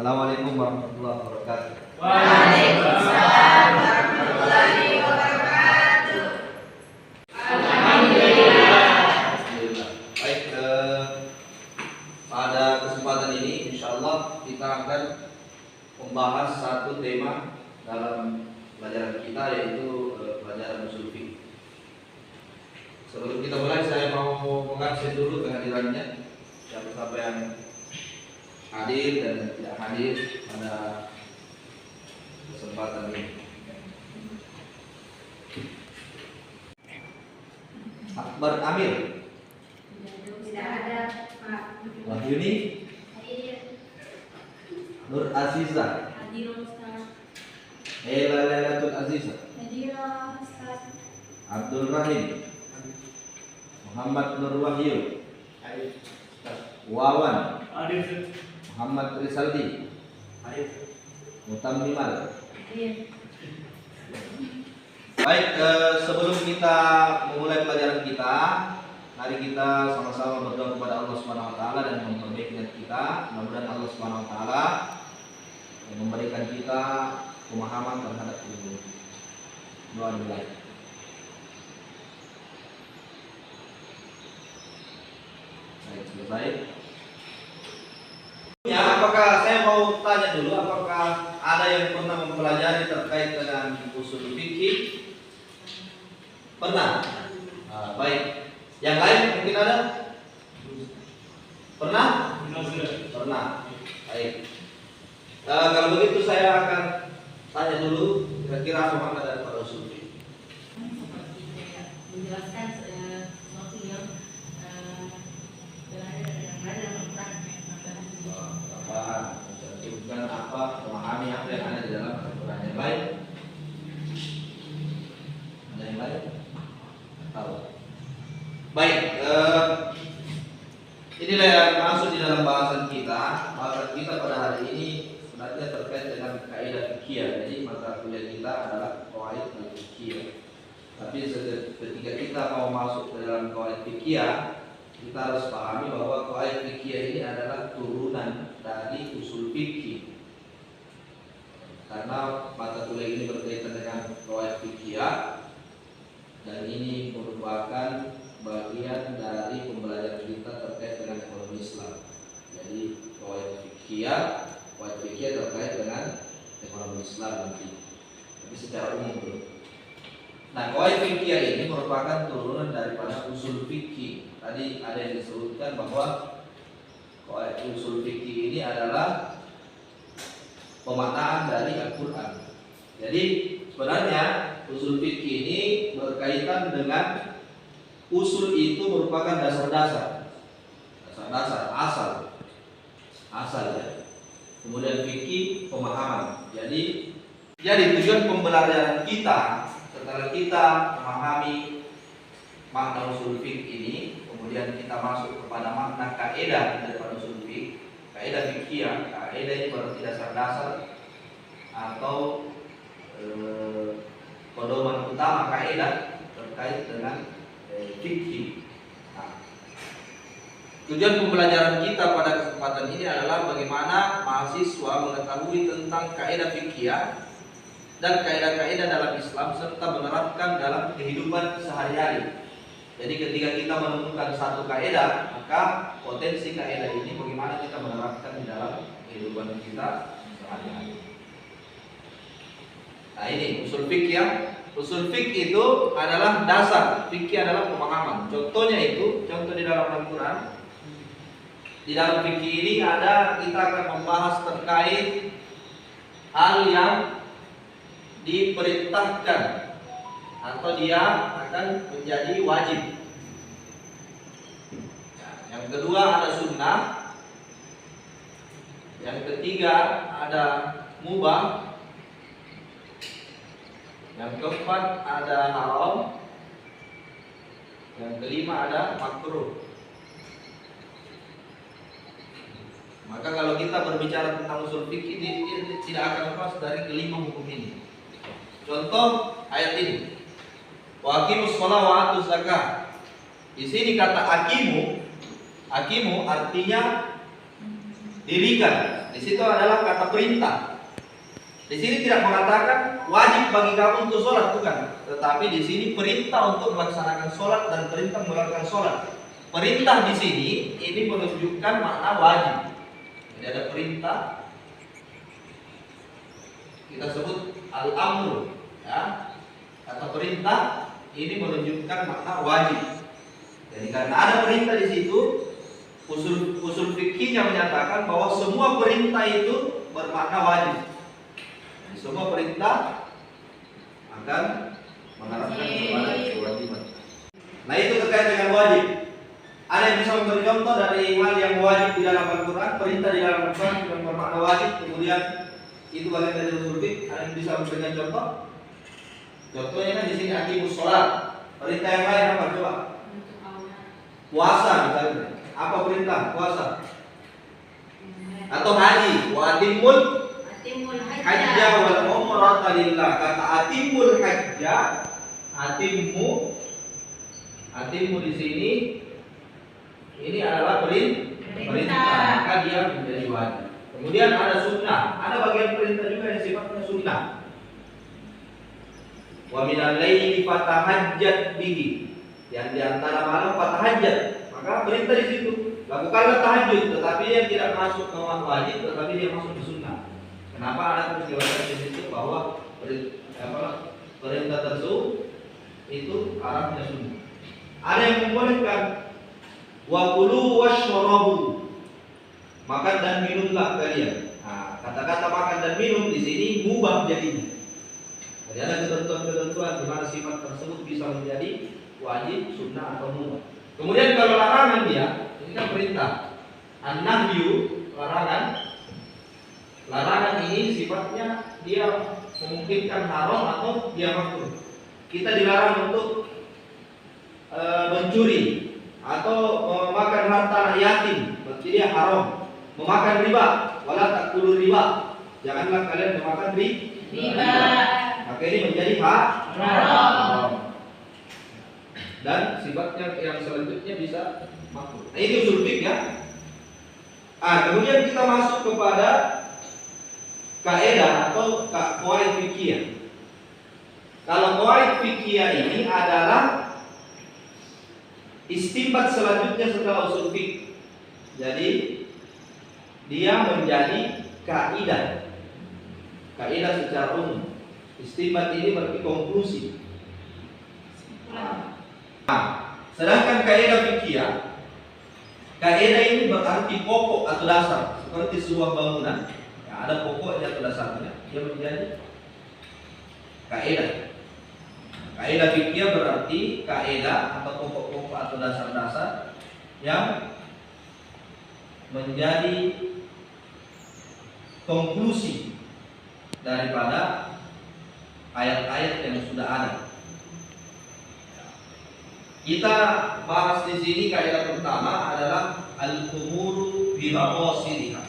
Assalamualaikum warahmatullahi wabarakatuh. Waalaikumsalam warahmatullahi wabarakatuh. Alhamdulillah. Baik, pada kesempatan ini insyaallah kita akan membahas satu tema dalam pelajaran kita, yaitu pelajaran usul fiqh. Sebelum kita mulai, saya mau mengabsen dulu kehadirannya siapa yang hadir dan yang tidak hadir pada kesempatan ini. Akbar Amir, Tidak ada, Pak. Wahyuni, Hadir. Nur Azizah, Hadir, Ustaz. Ela Lailatul Azizah, Hadir, Ustaz. Abdul Rahim, Muhammad Nur Wahyu, Wawan, Muhammad Rizaldi, Mutammimal. Hadir. Baik, sebelum kita memulai pelajaran kita, mari kita sama-sama berdoa kepada Allah Subhanahu wa taala dan memperbaiki niat kita. Mudah-mudahan Allah Subhanahu wa taala memberikan kita pemahaman terhadap ilmu. Doa dimulai. Baik, selesai. Ya, apakah saya mau tanya dulu, apakah ada yang pernah mempelajari terkait dengan usul fikih? Pernah? Baik. Yang lain mungkin ada? Pernah? Pernah. Baik. Kalau begitu saya akan tanya dulu, kira-kira apa makna daripada usul fikih? Menjelaskan sesuatu yang berada dalam Tambahan, menceritakan apa, memahami apa yang ada di dalam Al-Quran. Yang lain? Ada yang lain? Tahu. Baik, inilah yang masuk di dalam bahasan kita. Bahasan kita pada hari ini sebenarnya terkait dengan kaidah fikih. Jadi mata kuliah kita adalah qawaid al-fikih. Tapi ketika kita mau masuk ke dalam qawaid fikih, kita harus pahami bahwa qawaid fikih ini adalah turunan dari usul fikih. Karena mata kuliah ini berkaitan dengan qawaid fikih, dan ini merupakan bagian dari pembelajaran kita terkait dengan ekonomi Islam. Jadi qawaid fikih terkait dengan ekonomi Islam nanti. Tapi secara umum dulu. Nah, qawaid fikih ini merupakan turunan daripada usul fikih. Tadi ada yang disebutkan bahwa qawaid usul fikih ini adalah pemaknaan dari Al-Quran. Jadi sebenarnya usul fikih ini berkaitan dengan usul itu merupakan dasar-dasar, asal ya. Kemudian fikih pemahaman. Jadi tujuan pembelajaran kita setelah kita memahami makna usul fikih ini, kemudian kita masuk kepada makna kaidah daripada usul fikih. Kaidah fikih, kaidah ini berarti dasar-dasar atau pedoman utama kaidah terkait dengan fikih. Nah, tujuan pembelajaran kita pada kesempatan ini adalah bagaimana mahasiswa mengetahui tentang kaidah fikih dan kaidah-kaidah dalam Islam serta menerapkan dalam kehidupan sehari-hari. Jadi ketika kita menemukan satu kaidah, maka potensi kaidah ini bagaimana kita menerapkan di dalam kehidupan kita sehari-hari. Nah, ini usul fikih. Usul fikih itu adalah dasar, fikih adalah pemahaman. Contohnya contoh di dalam Al-Quran. Di dalam fikih ini kita akan membahas terkait hal yang diperintahkan atau dia akan menjadi wajib. Yang kedua ada sunnah. Yang ketiga ada mubah. Yang keempat ada haram. Yang kelima ada makruh. Maka kalau kita berbicara tentang usul fikih, ini tidak akan lepas dari kelima hukum ini. Contoh ayat ini. Wa aqimus shalah wa atuz zakah. Di sini kata akimu artinya dirikan. Di situ adalah kata perintah. Di sini tidak mengatakan wajib bagi kamu untuk sholat, bukan. Tetapi di sini perintah untuk melaksanakan sholat dan perintah melakukan sholat. Perintah di sini ini menunjukkan makna wajib. Jadi ada perintah, kita sebut al-amru, ya. Kata perintah ini menunjukkan makna wajib. Jadi karena ada perintah di situ, usul fikihnya menyatakan bahwa semua perintah itu bermakna wajib. Jadi semua perintah akan mengharapkan kepada kewajiban. Nah, itu terkait dengan wajib. Ada yang bisa memberi contoh dari hal yang wajib di dalam Al-Quran, perintah di dalam Al-Quran yang bermakna wajib, kemudian itu bagian dari usul fikih. Ada yang bisa memberikan contoh? Contohnya kan di sini aqimus sholat. Perintah yang lain apa coba? Puasa misalnya. Apa perintah? Puasa. Atau haji. Wa atimul hajja wal umrata lillah. Kata atimul hajja, atimmu di sini ini adalah perintah, maka dia menjadi wajib. Kemudian ada sunnah. Ada bagian perintah juga yang sifatnya sunnah. Wa minal laili fatahajjat bihi. Yang di antara malam fatahajjat. Maka perintah di situ. Lakukanlah tahajud, tetapi dia tidak masuk ke wajib, tetapi dia masuk ke sunnah. Kenapa ada penjelasan di situ bahwa perintah tersebut itu arahnya sunnah. Ada yang membolehkan wa kulu washrabu. Makan dan minumlah kalian. Nah, kata-kata makan dan minum di sini mubah jadinya. Jadi ada ketentuan-ketentuan di mana sifat tersebut bisa menjadi wajib, sunnah atau mubah. Kemudian kalau larangan dia, ini kan perintah. An-nahyu, larangan. Larangan ini sifatnya dia memungkinkan haram atau dia makruh. Kita dilarang untuk mencuri atau memakan harta anak yatim, berarti dia haram. Memakan riba, wala takulu riba. Janganlah kalian memakan riba. Maka ini menjadi haram. Dan sifatnya yang selanjutnya bisa makruh. Nah, ini usul fikih ya. Kemudian kita masuk kepada kaidah atau qawaid fikih. Kalau qawaid fikih ini adalah istinbat selanjutnya setelah usul fikih. Jadi dia menjadi kaidah. Kaidah secara umum. Istinbat ini berarti konklusi. Sedangkan kaidah fikih, kaidah ini berarti pokok atau dasar, seperti sebuah bangunan. Ya, ada pokoknya atau dasarnya, dia menjadi kaidah. Kaidah fikih berarti kaidah atau pokok-pokok atau dasar-dasar yang menjadi konklusi daripada ayat-ayat yang sudah ada. Kita bahas di sini kaidah pertama adalah al-umuru bi maqasidiha.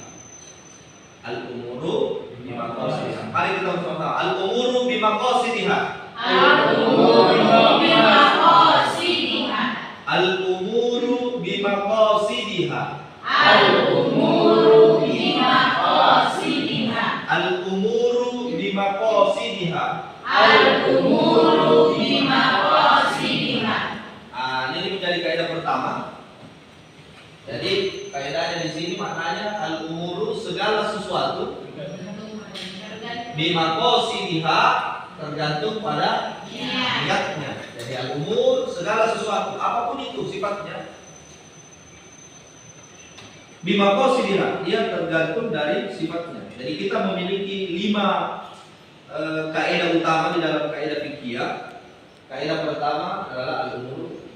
Al-umuru bi maqasidiha. Mari kita sama-sama al-umuru bi maqasidiha. Al-umuru bi maqasidiha. Al-umuru bi maqasidiha. Al-umuru bi maqasidiha. Al-umuru bi maqasidiha. Al-umuru bi maqasidiha. Ini menjadi kaidah pertama. Jadi kaidahnya di sini maknanya al-umuru segala sesuatu bi maqasidiha tergantung pada niatnya. Jadi al-umur segala sesuatu apapun itu sifatnya bi maqasidiha, dia tergantung dari sifatnya. Jadi kita memiliki 5 kaidah utama di dalam kaidah fikih. Kaidah pertama adalah al-umur.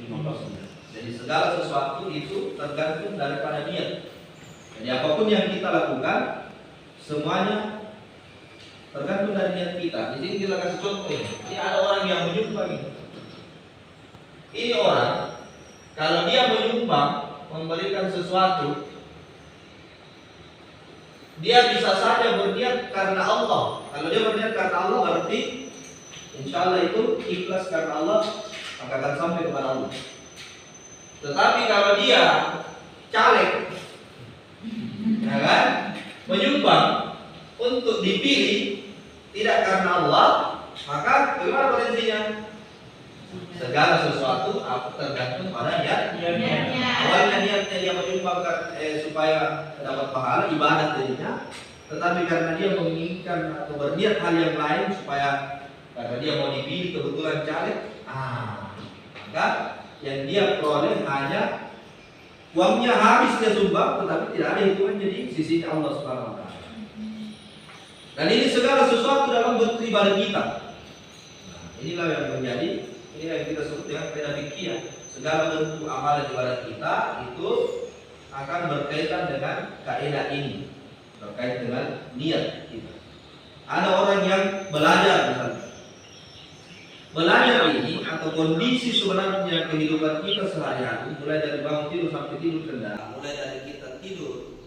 Jadi segala sesuatu itu tergantung daripada niat. Jadi apapun yang kita lakukan semuanya tergantung dari niat kita. Di sini kita kasih contoh ini. Ini ada orang yang menyumbang ini. Ini orang kalau dia menyumbang memberikan sesuatu, dia bisa saja berniat karena Allah. Kalau dia berniat karena Allah berarti insya Allah itu ikhlas karena Allah, maka akan sampai kepada Allah. Tetapi kalau dia caleg, ya kan? menyumbang untuk dipilih tidak karena Allah, maka bagaimana potensinya? Segala sesuatu tergantung pada niatnya. Awalnya niatnya dia menyumbangkan supaya dapat pahala ibadah dirinya, tetapi karena dia menginginkan atau berniat hal yang lain supaya karena dia mau dipilih kebetulan caleg, maka yang dia peroleh hanya uangnya habis dia sumbang, tetapi tidak ada hitungannya di sisi Allah Subhanahu wa taala. Dan ini segala sesuatu dalam bentuk ibadah kita. Nah, inilah yang menjadi, inilah yang kita sebut dengan kaidah fikih. Segala bentuk amalan ibadah kita itu akan berkaitan dengan kaidah ini, berkait dengan niat kita. Ada orang yang belajar misalnya. Belajar ini atau kondisi sebenarnya kehidupan kita sehari-hari, mulai dari bangun tidur sampai tidur kembali, mulai dari kita tidur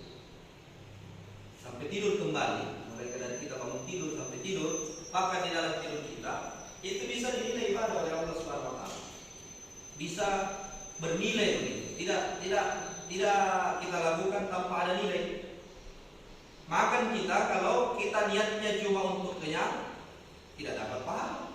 sampai tidur kembali, mulai dari kita bangun tidur sampai tidur, bahkan di dalam tidur kita itu bisa dinilai ibadah oleh Allah Subhanahu wa taala. Bisa bernilai begitu. Tidak kita lakukan tanpa ada nilai. Makan kita kalau kita niatnya cuma untuk kenyang, tidak dapat pahala.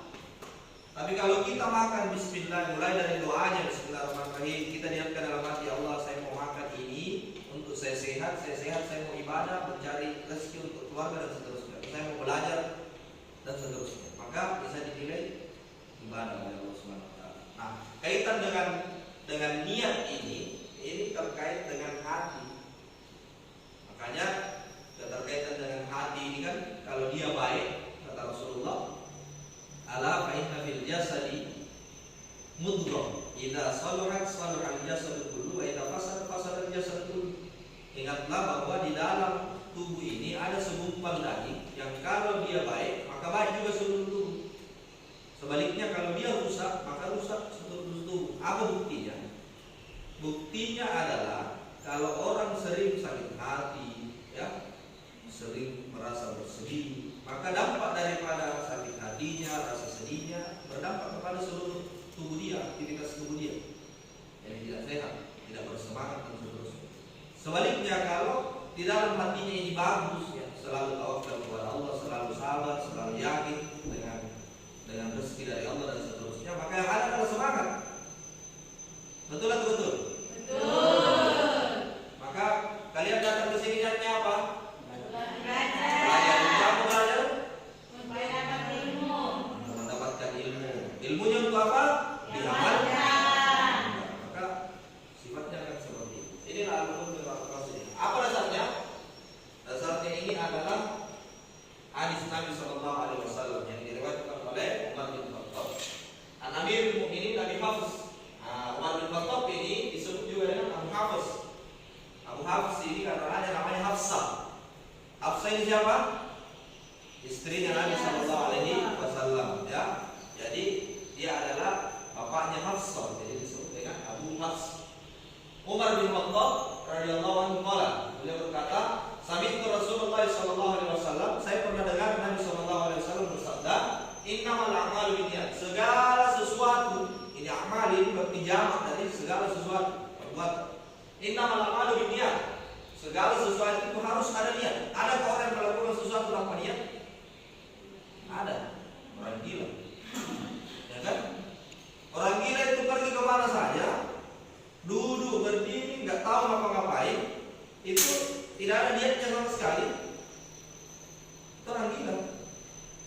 Tapi kalau kita makan bismillah, mulai dari doanya bismillahirrahmanirrahim, kita niatkan dalam hati, Allah saya mau makan ini untuk saya sehat, saya mau ibadah, mencari rezeki untuk keluarga dan seterusnya. Saya mau belajar dan seterusnya. Maka bisa dinilai ibadah oleh Allah Subhanahu wa taala. Nah, kaitan dengan niat ini terkait dengan hati. Makanya keterkaitan dengan hati ini kan, kalau dia baik, kata Rasulullah, ala fa inna fil jasadi mudghah idza salahat salaha al jasadu kullu wa idza fasada fasada al jasadu kullu. Ingatlah bahwa di dalam tubuh ini ada segumpal daging yang kalau dia baik maka baik juga seluruh tubuh. Sebaliknya kalau dia rusak maka rusak seluruh tubuh. Apa buktinya? Buktinya adalah kalau orang sering sakit hati, ya, sering merasa bersedih, maka dampak daripada sakit hatinya, rasa sedihnya berdampak kepada seluruh tubuh dia, aktivitas tubuh dia. Jadi tidak sehat, tidak bersemangat dan seterusnya. Sebaliknya kalau di dalam hatinya ini bagus, ya, selalu tawakal kepada Allah, selalu sabar, selalu yakin dengan rezeki dari Allah dan seterusnya, maka yang ada adalah semangat. Betul atau betul? Betul. Maka kalian datang ke sini niatnya apa? Ilmunya untuk apa? Diamalkan. Maka sifatnya akan seperti itu. Inilah al-umum al-qasid. Apa dasarnya? Dasarnya ini adalah hadis Nabi sallallahu alaihi wasallam yang diriwayatkan oleh Umar bin Khattab. An-Amirul Mukminin Abi Hafs. Umar bin Khattab ini disebut juga dengan Abu Hafs. Abu Hafs ini karena ada namanya Hafsah. Hafsah ini siapa? Istrinya Nabi sallallahu alaihi wasallam, ya. Jadi dia adalah bapaknya Hafsah, jadi disebut dengan Abu Hafs. Umar bin Khattab radhiyallahu anhu qala, beliau berkata, sami'tu Rasulullah sallallahu alaihi wasallam, saya pernah dengar Nabi sallallahu alaihi wasallam bersabda, innamal a'malu binniyat, segala sesuatu, ini amal ini berarti jamak dari segala sesuatu, perbuatan. Innamal a'malu binniyat, segala sesuatu itu harus ada niat. Adakah orang yang melakukan sesuatu tanpa niat? Ada. Orang gila. Ya kan? Orang gila itu pergi kemana saja, duduk berdiri, nggak tahu ngapa-ngapain, itu tidak ada niatnya sama sekali. Itu orang gila,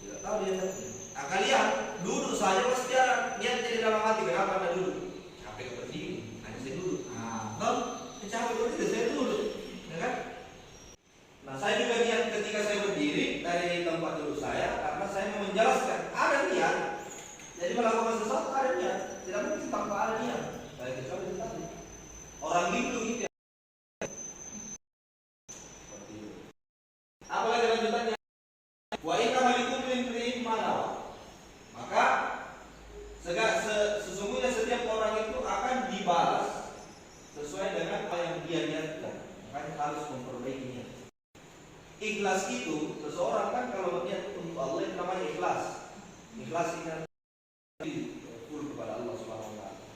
tidak tahu dia niatnya. Nah, kalian duduk saja pasti ada niatnya di dalam hati. Kenapa anda duduk? Capek berdiri, hanya saya duduk. Capek berdiri, saya duduk, ya kan? Nah, saya juga niat ketika saya berdiri dari tempat duduk saya karena saya mau menjelaskan ada niat. Jadi melakukan sesuatu ada niat, tidak mungkin tanpa ada niat. Baik kecuali tadi orang gitu gitu. Seperti itu. Apalagi lanjutannya? Wa inna malikum min mana? Maka sesungguhnya setiap orang itu akan dibalas sesuai dengan apa yang dia niatkan. Makanya harus memperbaiki niat. Ikhlas itu seseorang kan kalau berniat untuk Allah itu namanya ikhlas. Ikhlas itu full kepada Allah Subhanahu wa taala.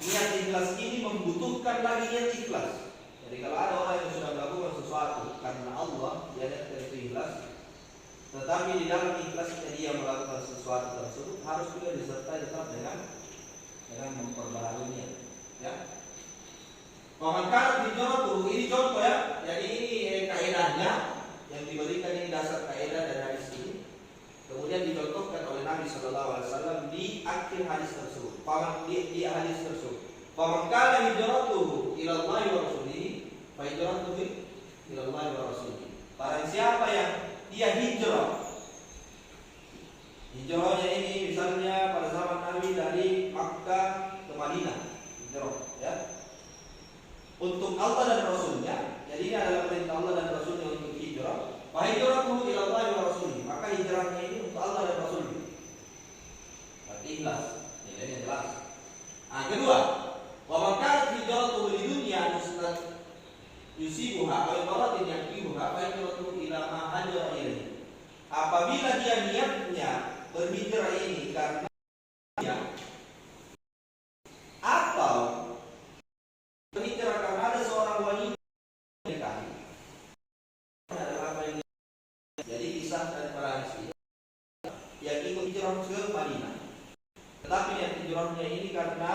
Niat ikhlas ini membutuhkan lagi niat ikhlas. Jadi kalau ada orang yang sudah melakukan sesuatu karena Allah, Tetapi di dalam ikhlasnya dia melakukan sesuatu tersebut harus juga disertai tetap dengan memperbaharunya, ya. Maka hijratuhu ini contoh ya. Jadi ini kaidahnya yang diberikan, ini dasar kaidah dari hadis ini. Kemudian dicontohkan oleh Nabi Shallallahu Alaihi Wasallam di akhir hadis tersebut. Di hadis tersebut. Faman kana hijratuhu ila Allah wa rasulihi, fa hijratuhu ila Allah wa rasulihi. Barang siapa yang dia hijrah. Hijrahnya ini misalnya pada zaman Nabi dari Makkah ke Madinah, hijrah, ya. Untuk Allah dan Rasulnya, jadi ini adalah perintah Allah dan Rasulnya untuk hijrah. Fa hijratuhu ila Allah wa rasulihi, maka hijrahnya ini untuk Allah dan Rasulnya. Berarti ikhlas, nilainya jelas. Nah, kedua, wa man kanat hijratuhu li dunya yusibuha aw imaratin yaqibuha fa hijratuhu ila ma hajara ilaihi. Apabila dia niatnya berhijrah ini karena atau berhijrah karena ada seorang wanita adalah apa yang jadi kisah dari para hadis yang ikut hijrah ke Madinah. Tetapi yang hijrahnya ini karena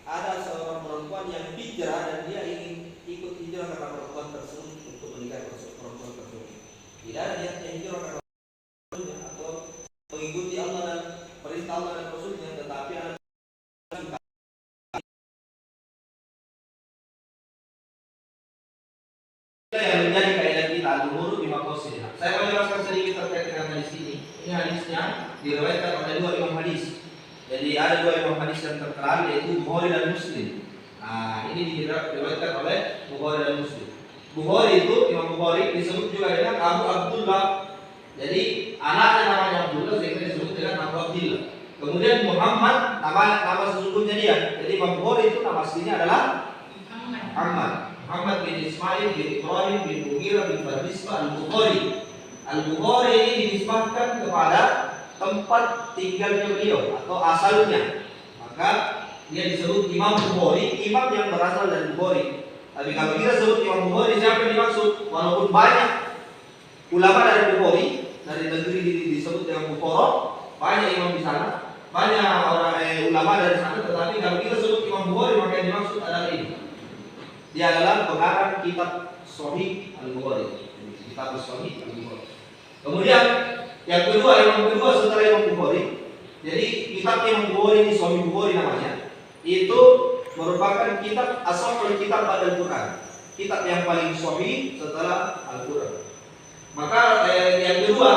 ada seorang perempuan yang hijrah dan dia ingin ikut hijrah karena perempuan tersebut untuk menikah perempuan tersebut. Tidak ada niatnya hijrah karena atau mengikuti Allah dan perintah Allah dan Rasulnya, tetapi ada yang menjadi kaidah kita al-umuru bima qasidah. Saya mau jelaskan sedikit terkait dengan hadis ini. Ini hadisnya diriwayatkan oleh dua imam hadis. Jadi ada dua imam hadis yang terkenal, yaitu Bukhari dan Muslim. Nah, ini diriwayatkan oleh Bukhari dan Muslim. Bukhari itu, Imam Bukhari disebut juga dengan Abu Abdullah. Jadi anaknya namanya Abdullah sehingga disebut dengan Abu Abdullah. Kemudian Muhammad nama sesungguhnya dia. Jadi Imam Bukhari itu nama aslinya adalah Muhammad bin Ismail bin Ibrahim bin Mughirah bin Bardisbah al-Bukhari. Al-Bukhari ini dinisbahkan kepada tempat tinggalnya beliau atau asalnya. Maka dia disebut Imam Bukhari, imam yang berasal dari Bukhari. Tapi kalau kita sebut Imam Bukhari, siapa yang dimaksud? Walaupun banyak ulama dari Bukhari, dari negeri disebut dengan Bukhara, banyak imam di sana, banyak orang ulama dari sana. Tetapi kalau kita sebut Imam Bukhari, maka yang dimaksud adalah ini. Dia adalah pengarang kitab Sahih Al-Bukhari. Kitab Sahih Al-Bukhari. Kemudian yang kedua, imam kedua setelah Imam Bukhari. Jadi kitab Imam Bukhari ini Sahih Bukhari namanya. Itu merupakan kitab asal kitab pada Al-Quran. Kitab yang paling sahih setelah Al-Quran. Maka yang kedua,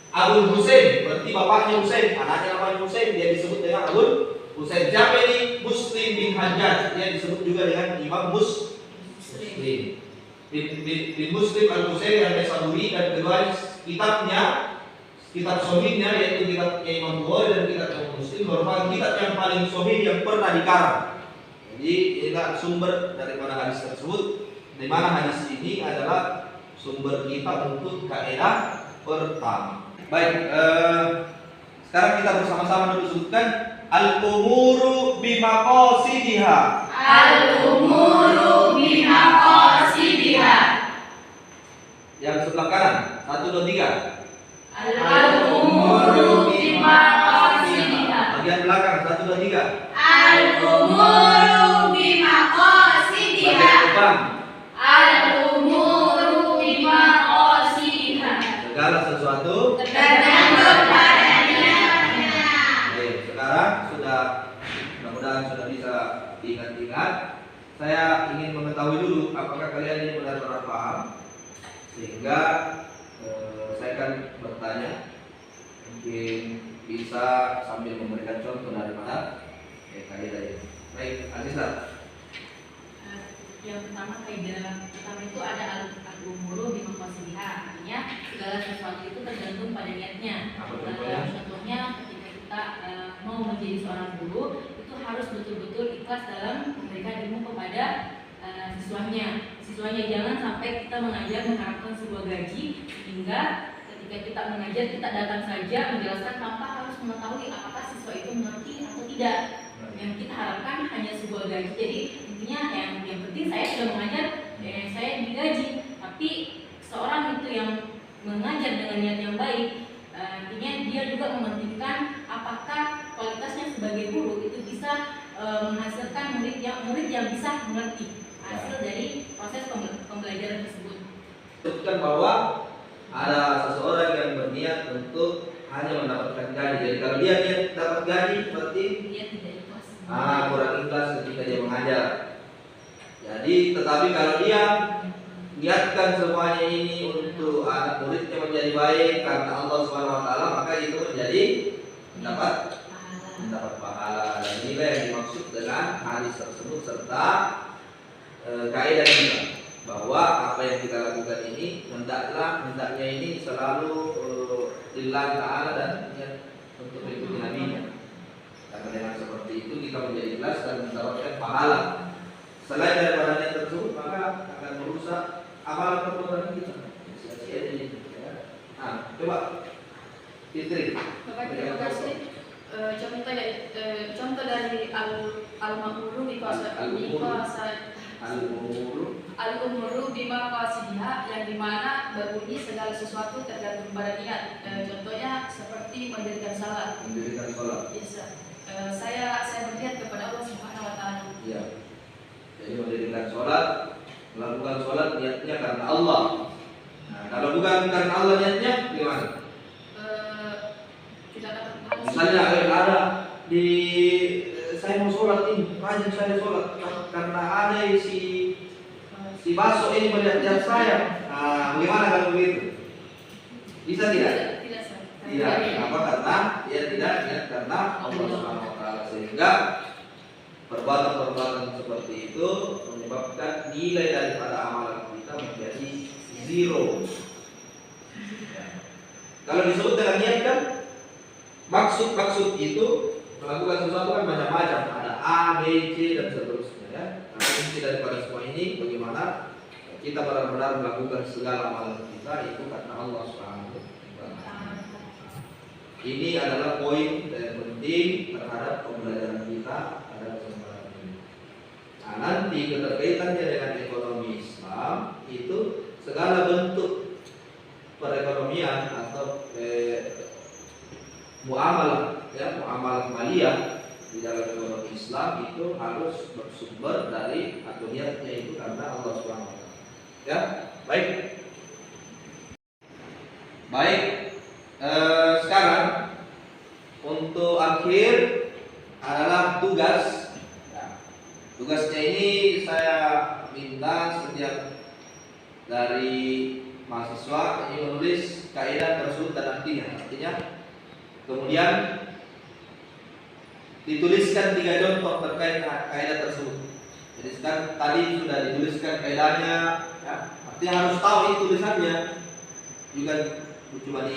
Abul Husain, berarti bapaknya Husain, anaknya namanya Husain, dia disebut dengan Abul Husain. Siapa ini? Muslim bin Hajjaj, dia disebut juga dengan Imam Muslim. Bin Muslim Al-Husain Al-Saburi, dan kedua kitabnya, kitab sahihnya yaitu kitab Imam Bukhari dan kitab Imam Muslim merupakan kitab yang paling sahih yang pernah dikarang. Jadi inilah sumber daripada hadis tersebut, di mana hadis ini adalah sumber kita untuk kaidah pertama. Baik, sekarang kita bersama-sama dulu sebutkan al-umuru bimaqasidiha. Al-umuru bimaqasidiha. Yang sebelah kanan, 1, 2, 3. Al-umuru bimaqasidiha. Bagian belakang 1, 2, 3. Al-umuru bimaqasidiha. Bagian depan. Al-umuru bimaqasidiha. Segala sesuatu tergantung padanya. Oke, sekarang sudah, mudah-mudahan sudah bisa diingat-ingat. Saya ingin mengetahui dulu apakah kalian ini benar-benar paham, sehingga saya akan bertanya, mungkin bisa sambil memberikan contoh daripada kaidah ini. Baik, Aziza. Yang pertama, kaidah pertama itu ada al-umuru bimaqasidiha, artinya segala sesuatu itu tergantung pada niatnya. Contohnya ketika kita mau menjadi seorang guru, itu harus betul-betul ikhlas dalam memberikan ilmu kepada siswanya. Jangan sampai kita mengajar mengharapkan sebuah gaji, sehingga ketika kita mengajar kita datang saja menjelaskan tanpa harus mengetahui apakah siswa itu mengerti atau tidak. Yang kita harapkan hanya sebuah gaji. Jadi intinya yang penting saya sudah mengajar, saya digaji. Tapi seorang itu yang mengajar niat dengan niat yang baik, artinya dia juga mementingkan apakah kualitasnya sebagai guru itu bisa menghasilkan murid yang bisa mengerti hasil dari proses pembelajaran tersebut. Sebutkan bahwa ada seseorang yang berniat untuk hanya mendapatkan gaji. Jadi kalau dia niat dapat gaji, berarti Dia tidak ikhlas. kurang ikhlas ketika dia mengajar. Jadi tetapi kalau dia niatkan semuanya ini untuk anak muridnya menjadi baik karena Allah Subhanahu Wa Taala, maka itu menjadi mendapat pahala. Dan inilah yang dimaksud dengan hadis tersebut serta kaidah kita bahwa apa yang kita lakukan ini hendaknya ini selalu lillahi ta'ala dan niat untuk mengikuti Nabi. Karena dengan seperti itu kita menjadi ikhlas dan mendapatkan pahala. Selain daripada niat tersebut, maka akan merusak amalan perbuatan kita. Sia-sia jadi. Nah, coba Fitri. Bapak terima kasih. Contoh dari al-ma'muru bi al-umuru bima qasidiha, yang dimana berbunyi segala sesuatu tergantung pada niat. Contohnya seperti mendirikan salat. Mendirikan salat. Yes, saya berniat kepada Allah Subhanahu Wa Taala. Iya. Jadi mendirikan salat, melakukan salat niatnya karena Allah. Nah, kalau bukan karena Allah niatnya gimana? Tidak dapat pahala. Misalnya ada di saya mau sholat ini, rajin saya sholat karena ada si baso ini melihat saya. Nah, bagaimana kalau begitu? Bisa tidak? Tidak, Sir. Tidak. Kenapa? Karena dia tidak niat karena Allah Subhanahu Wa Taala, sehingga perbuatan-perbuatan seperti itu menyebabkan nilai daripada amalan kita menjadi zero. Kalau disebut dengan niat kan, maksud itu melakukan sesuatu kan macam-macam, ada A, B, C dan seterusnya ya. Nah, inti daripada semua ini bagaimana kita benar-benar melakukan segala amalan kita itu karena Allah Subhanahu wa Ta'ala. Ini adalah poin yang penting terhadap pembelajaran kita pada kesempatan ini. Nah, nanti keterkaitannya dengan ekonomi Islam itu segala bentuk perekonomian atau muamalah maliyah di dalam ekonomi Islam itu harus bersumber dari atau niatnya itu karena Allah Subhanahu wa Ta'ala. Ya, baik. Sekarang untuk akhir adalah tugas. Ya, tugasnya ini saya minta setiap dari mahasiswa ini menulis kaidah tersebut dan artinya. Kemudian dituliskan 3 contoh terkait kaidah tersebut. Jadi sekarang tadi sudah dituliskan kaidahnya, ya. Artinya harus tahu ini tulisannya, juga cuma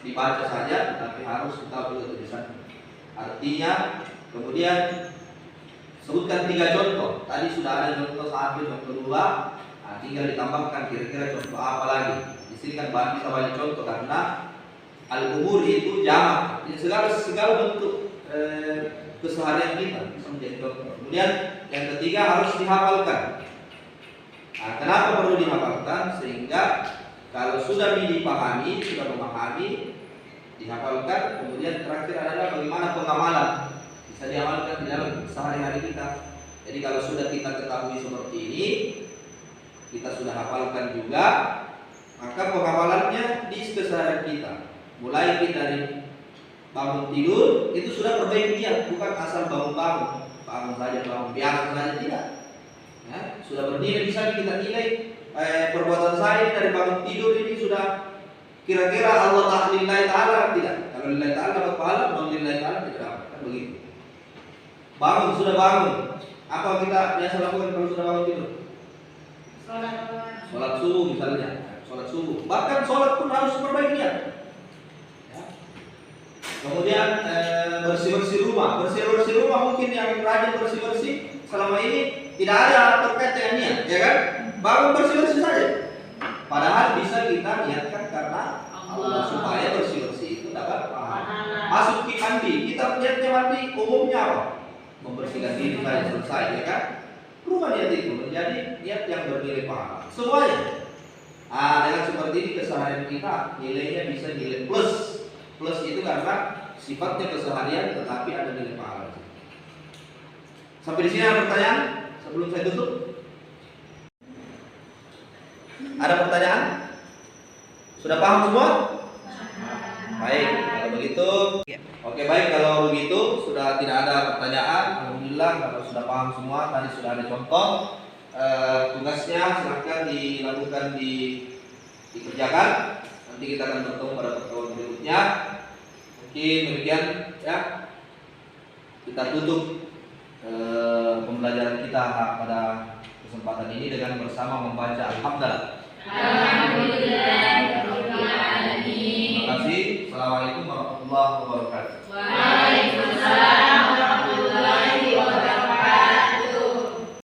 dibaca saja, tapi harus tahu juga tulisannya. Artinya, kemudian sebutkan 3 contoh. Tadi sudah ada contoh 1, contoh 2. Nah, tinggal ditambahkan kira-kira contoh apa lagi. Di sini kan bisa banyak contoh karena al-umur itu jamak. Segala bentuk keseharian kita bisa menjadi contoh. Kemudian yang ketiga harus dihafalkan. Nah, kenapa perlu dihafalkan? Sehingga kalau sudah dipahami, sudah memahami, dihafalkan. Kemudian terakhir adalah bagaimana pengamalan bisa diamalkan di dalam sehari-hari kita. Jadi kalau sudah kita ketahui seperti ini, kita sudah hafalkan juga, maka pengamalannya di keseharian kita. Mulai dari bangun tidur itu sudah perbaiki niat, bukan asal bangun biasa saja, tidak. Ya, sudah bernilai, bisa kita nilai perbuatan saya dari bangun tidur ini sudah kira-kira Allah Ta'ala lillahi ta'ala tidak. Kalau lillahi ta'ala dapat pahala, non lillahi ta'ala tidak dapat, kan begitu. Sudah bangun. Apa kita biasa lakukan kalau sudah bangun tidur? Sholat subuh misalnya, sholat subuh. Bahkan sholat pun harus perbaiki niat. Kemudian bersih-bersih rumah. Bersih-bersih rumah mungkin yang rajin bersih-bersih selama ini tidak ada terkait dengan niat, ya kan? Bangun bersih-bersih saja. Padahal bisa kita niatkan karena Allah supaya bersih-bersih itu dapat pahala. Masuk ke mandi, kita niatnya mandi umumnya apa? Membersihkan diri saja selesai, ya kan? Rumah niat itu menjadi niat yang bernilai pahala. Semuanya. Dengan seperti seperti ini keseharian kita nilainya bisa nilai plus. Plus itu karena sifatnya keseharian tetapi ada nilai pahala. Sampai di sini ada pertanyaan sebelum saya tutup? Ada pertanyaan? Sudah paham semua? Baik, kalau begitu. Oke, baik, kalau begitu sudah tidak ada pertanyaan. Alhamdulillah kalau sudah paham semua, tadi sudah ada contoh. Tugasnya silahkan dilakukan, dikerjakan. Nanti kita akan bertemu pada pertemuan berikutnya. Mungkin demikian ya. Kita tutup pembelajaran kita pada kesempatan ini dengan bersama membaca Alhamdulillah. Alhamdulillah. Terima kasih. Assalamualaikum warahmatullahi wabarakatuh.